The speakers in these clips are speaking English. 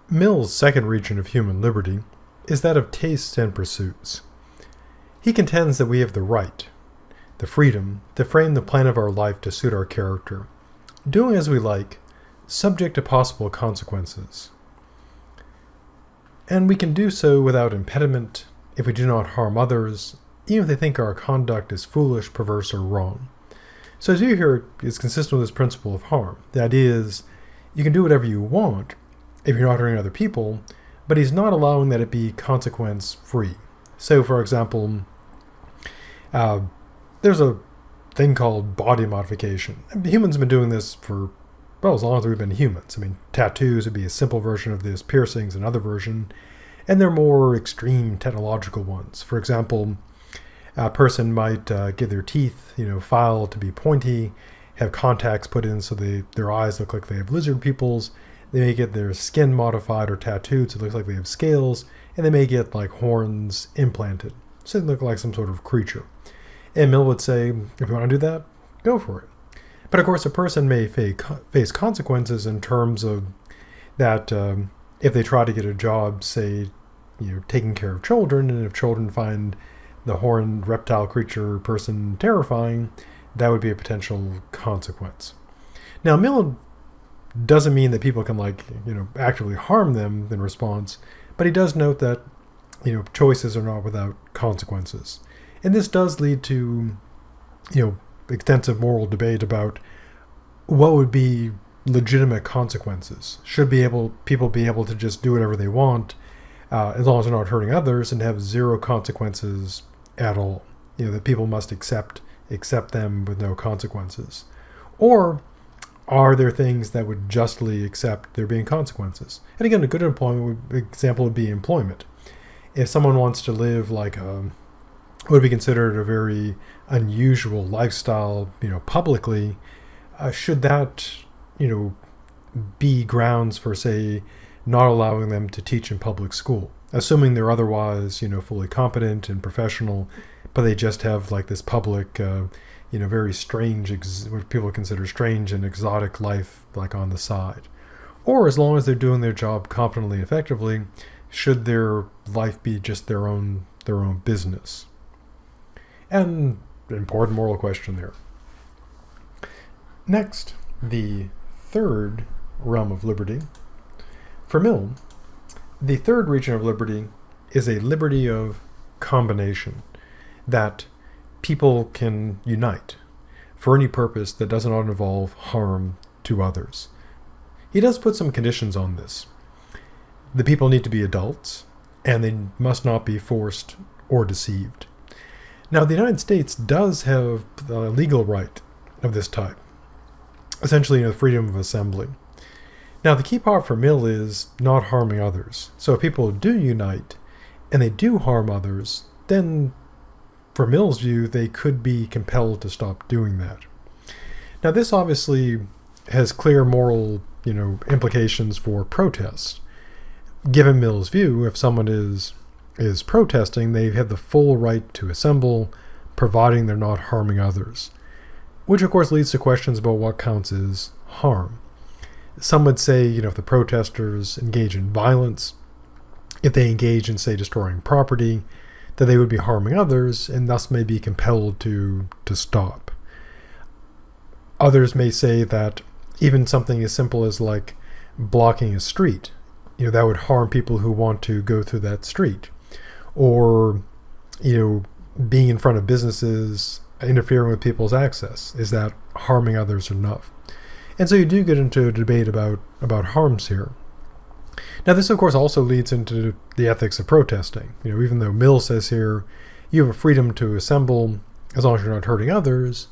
Mill's second region of human liberty is that of tastes and pursuits. He contends that we have the right, the freedom, to frame the plan of our life to suit our character, doing as we like, subject to possible consequences. And we can do so without impediment if we do not harm others, even if they think our conduct is foolish, perverse, or wrong. So as you hear, it's consistent with this principle of harm. The idea is you can do whatever you want if you're not hurting other people, but he's not allowing that it be consequence-free. So, for example, there's a thing called body modification. Humans have been doing this for, well, as long as we've been humans. I mean, tattoos would be a simple version of this, piercings another version, and they're more extreme technological ones. For example, a person might get their teeth, filed to be pointy, have contacts put in so their eyes look like they have lizard pupils. They may get their skin modified or tattooed so it looks like they have scales, and they may get like horns implanted so they look like some sort of creature. And Mill would say, if you want to do that, go for it. But of course, a person may face consequences in terms of that if they try to get a job, say, taking care of children, and if children find the horned reptile creature person terrifying, that would be a potential consequence. Now, Mill doesn't mean that people can actively harm them in response, but he does note that choices are not without consequences. And this does lead to extensive moral debate about what would be legitimate consequences. Should people be able to just do whatever they want as long as they're not hurting others and have zero consequences at all? That people must accept them with no consequences. Or are there things that would justly accept there being consequences? And again, a good example would be employment. If someone wants to live like what would be considered a very unusual lifestyle, publicly, should that, be grounds for, say, not allowing them to teach in public school, assuming they're otherwise, fully competent and professional, but they just have like this public, very strange, what people consider strange and exotic life, like on the side? Or as long as they're doing their job competently, effectively, should their life be just their own business? And an important moral question there. Next, the third realm of liberty. For Mill, the third region of liberty is a liberty of combination, that people can unite for any purpose that does not involve harm to others. He does put some conditions on this. The people need to be adults, and they must not be forced or deceived. Now, the United States does have a legal right of this type, essentially the freedom of assembly. Now, the key part for Mill is not harming others. So if people do unite and they do harm others, then for Mill's view, they could be compelled to stop doing that. Now, this obviously has clear moral, implications for protest. Given Mill's view, if someone is protesting, they have the full right to assemble, providing they're not harming others. Which, of course, leads to questions about what counts as harm. Some would say, if the protesters engage in violence, if they engage in, say, destroying property, that they would be harming others and thus may be compelled to stop. Others may say that even something as simple as like blocking a street, that would harm people who want to go through that street. Or, being in front of businesses, interfering with people's access. Is that harming others enough? And so you do get into a debate about harms here. Now, this, of course, also leads into the ethics of protesting. Even though Mill says here, you have a freedom to assemble as long as you're not hurting others.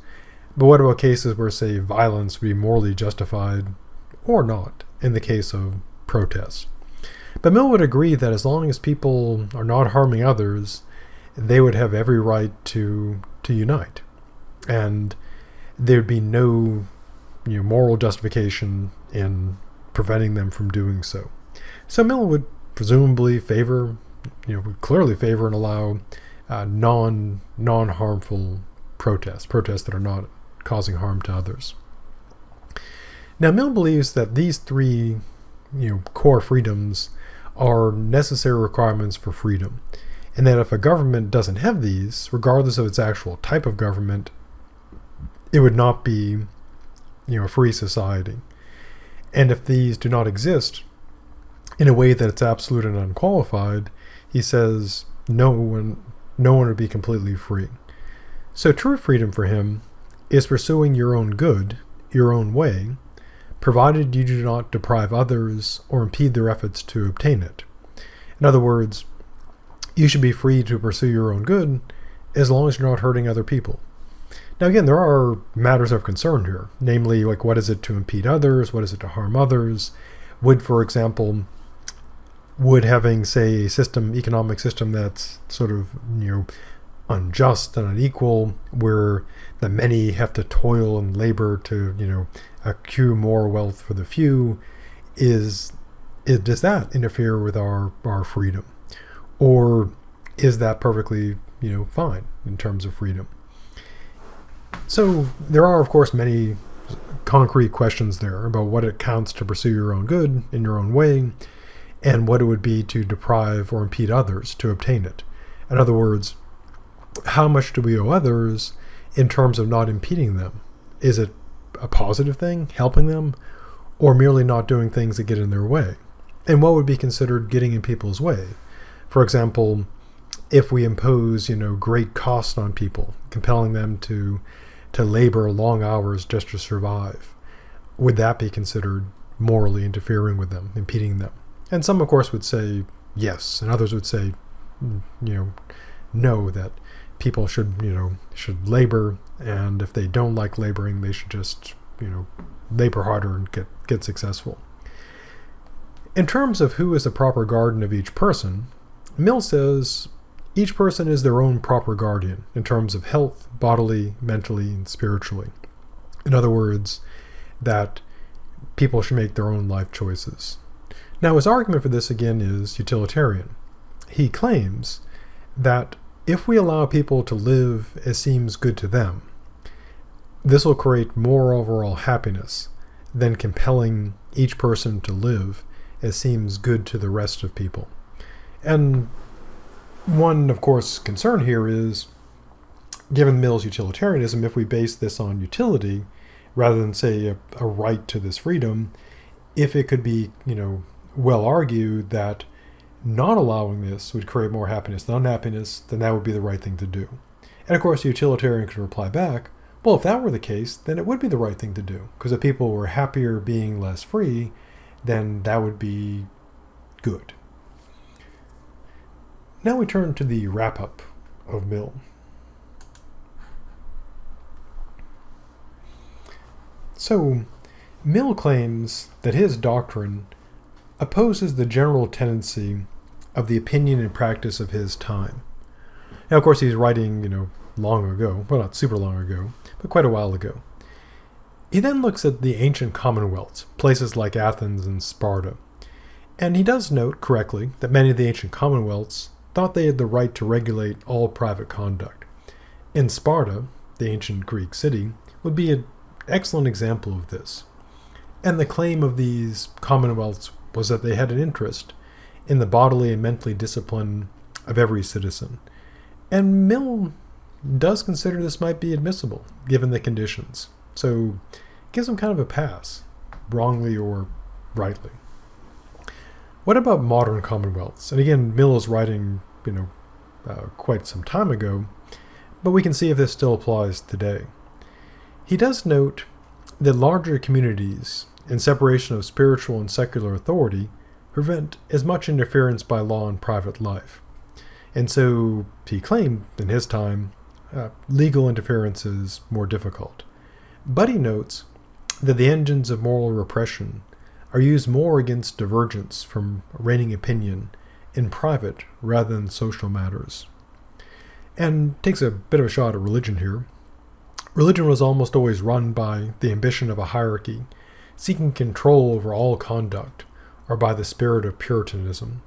But what about cases where, say, violence would be morally justified or not in the case of protests? But Mill would agree that as long as people are not harming others, they would have every right to unite. And there would be no moral justification in preventing them from doing so. So Mill would presumably would clearly favor and allow non-harmful protests that are not causing harm to others. Now, Mill believes that these three core freedoms are necessary requirements for freedom. And that if a government doesn't have these, regardless of its actual type of government, it would not be, a free society. And if these do not exist in a way that it's absolute and unqualified, he says no one would be completely free. So true freedom for him is pursuing your own good, your own way, provided you do not deprive others or impede their efforts to obtain it. In other words, you should be free to pursue your own good as long as you're not hurting other people. Now again, there are matters of concern here, namely, like, what is it to impede others? What is it to harm others? For example, would having, say, economic system that's sort of, unjust and unequal, where the many have to toil and labor to, accrue more wealth for the few, does that interfere with our freedom? Or is that perfectly, fine in terms of freedom? So there are, of course, many concrete questions there about what it counts to pursue your own good in your own way, and what it would be to deprive or impede others to obtain it. In other words, how much do we owe others in terms of not impeding them? Is it a positive thing, helping them, or merely not doing things that get in their way? And what would be considered getting in people's way? For example, if we impose, great costs on people, compelling them to labor long hours just to survive, would that be considered morally interfering with them, impeding them? And some, of course, would say yes, and others would say, no, that people should labor, and if they don't like laboring, they should just, labor harder and get successful. In terms of who is the proper guardian of each person, Mill says each person is their own proper guardian in terms of health, bodily, mentally, and spiritually. In other words, that people should make their own life choices. Now, his argument for this, again, is utilitarian. He claims that if we allow people to live as seems good to them, this will create more overall happiness than compelling each person to live as seems good to the rest of people. And one, of course, concern here is, given Mill's utilitarianism, if we base this on utility, rather than, say, a right to this freedom, if it could be, well argued that not allowing this would create more happiness than unhappiness, then that would be the right thing to do. And of course, the utilitarian could reply back, well, if that were the case, then it would be the right thing to do, because if people were happier being less free, then that would be good. Now we turn to the wrap-up of Mill. So, Mill claims that his doctrine opposes the general tendency of the opinion and practice of his time. Now, of course, he's writing, long ago, well, not super long ago, but quite a while ago. He then looks at the ancient commonwealths, places like Athens and Sparta, and he does note correctly that many of the ancient commonwealths thought they had the right to regulate all private conduct. In Sparta, the ancient Greek city, would be an excellent example of this. And the claim of these commonwealths was that they had an interest in the bodily and mentally discipline of every citizen. And Mill does consider this might be admissible, given the conditions. So gives him kind of a pass, wrongly or rightly. What about modern commonwealths? And again, Mill is writing, quite some time ago, but we can see if this still applies today. He does note that larger communities and separation of spiritual and secular authority prevent as much interference by law in private life. And so he claimed in his time, legal interference is more difficult. But he notes that the engines of moral repression are used more against divergence from reigning opinion in private rather than social matters. And takes a bit of a shot at religion here. Religion was almost always run by the ambition of a hierarchy, seeking control over all conduct, or by the spirit of Puritanism.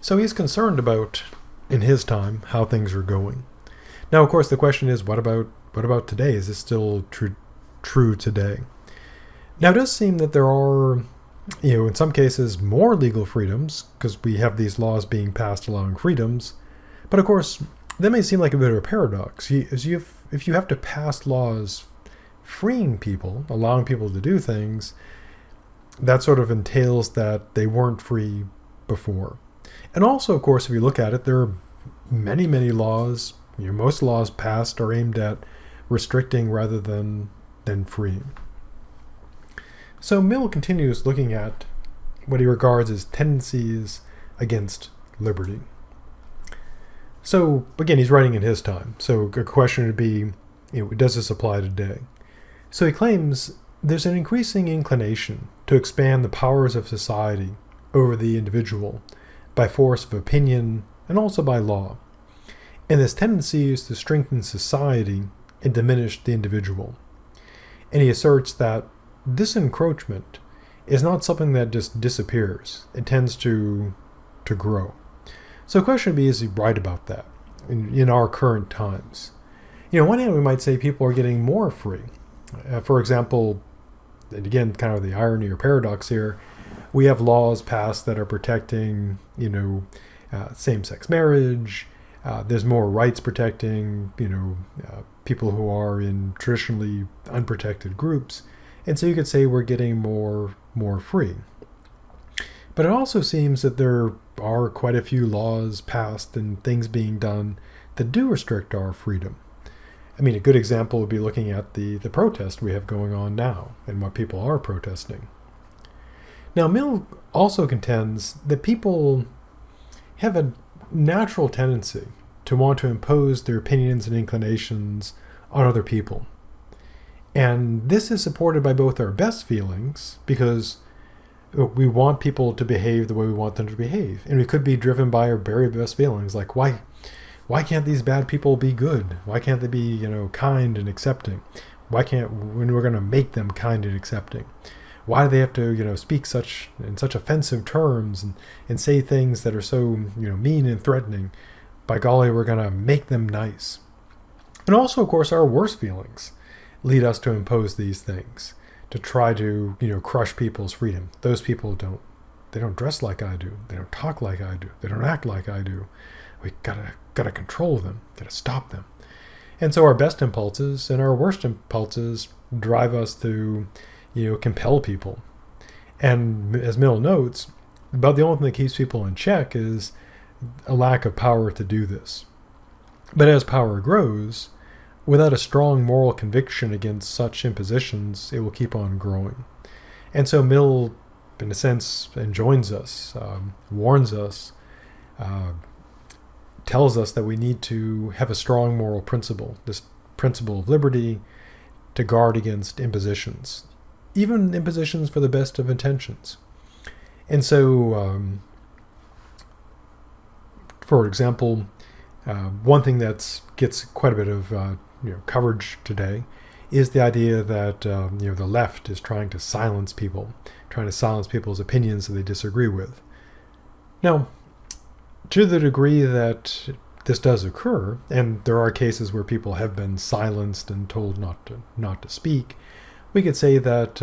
So he's concerned about, in his time, how things are going. Now, of course, the question is, what about today? Is this still true today? Now, it does seem that there are in some cases, more legal freedoms, because we have these laws being passed allowing freedoms. But of course, that may seem like a bit of a paradox. If you have to pass laws freeing people, allowing people to do things, that sort of entails that they weren't free before. And also, of course, if you look at it, there are many, many laws. Most laws passed are aimed at restricting rather than freeing. So Mill continues looking at what he regards as tendencies against liberty. So again, he's writing in his time. So a question would be, does this apply today? So he claims there's an increasing inclination to expand the powers of society over the individual by force of opinion and also by law. And this tendency is to strengthen society and diminish the individual. And he asserts that this encroachment is not something that just disappears. It tends to grow. So the question would be, is he right about that in our current times? On one hand, we might say people are getting more free. For example, and again, kind of the irony or paradox here, we have laws passed that are protecting, same-sex marriage. There's more rights protecting, people who are in traditionally unprotected groups. And so you could say we're getting more free. But it also seems that there are quite a few laws passed and things being done that do restrict our freedom. I mean, a good example would be looking at the protest we have going on now and what people are protesting. Now, Mill also contends that people have a natural tendency to want to impose their opinions and inclinations on other people. And this is supported by both our best feelings, because we want people to behave the way we want them to behave. And we could be driven by our very best feelings, like why can't these bad people be good? Why can't they be, kind and accepting? When we're going to make them kind and accepting? Why do they have to, speak in such offensive terms and say things that are so, mean and threatening? By golly, we're going to make them nice. And also, of course, our worst feelings lead us to impose these things, to try to, crush people's freedom. Those people don't dress like I do. They don't talk like I do. They don't act like I do. We gotta control them, gotta stop them. And so our best impulses and our worst impulses drive us to, compel people. And as Mill notes, about the only thing that keeps people in check is a lack of power to do this. But as power grows, without a strong moral conviction against such impositions, it will keep on growing. And so Mill, in a sense, enjoins us, warns us, tells us that we need to have a strong moral principle, this principle of liberty, to guard against impositions, even impositions for the best of intentions. And so, for example, one thing that gets quite a bit of coverage today is the idea that the left is trying to silence people, trying to silence people's opinions that they disagree with. Now, to the degree that this does occur, and there are cases where people have been silenced and told not to speak, we could say that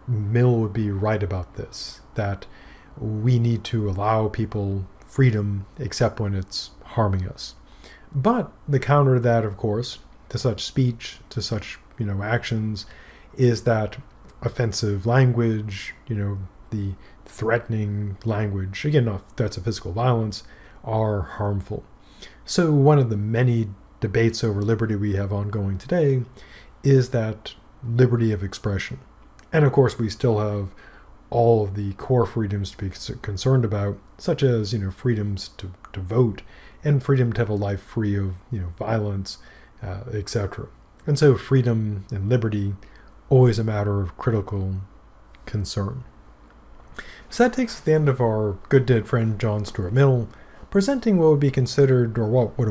Mill would be right about this, that we need to allow people freedom except when it's harming us. But the counter to that, of course, to such speech, to such actions, is that offensive language, the threatening language, again, not threats of physical violence, are harmful. So one of the many debates over liberty we have ongoing today is that liberty of expression. And of course, we still have all of the core freedoms to be concerned about, such as, freedoms to vote and freedom to have a life free of, violence, etc. And so freedom and liberty, always a matter of critical concern. So that takes us to the end of our good dead friend John Stuart Mill, presenting what would be considered, or what would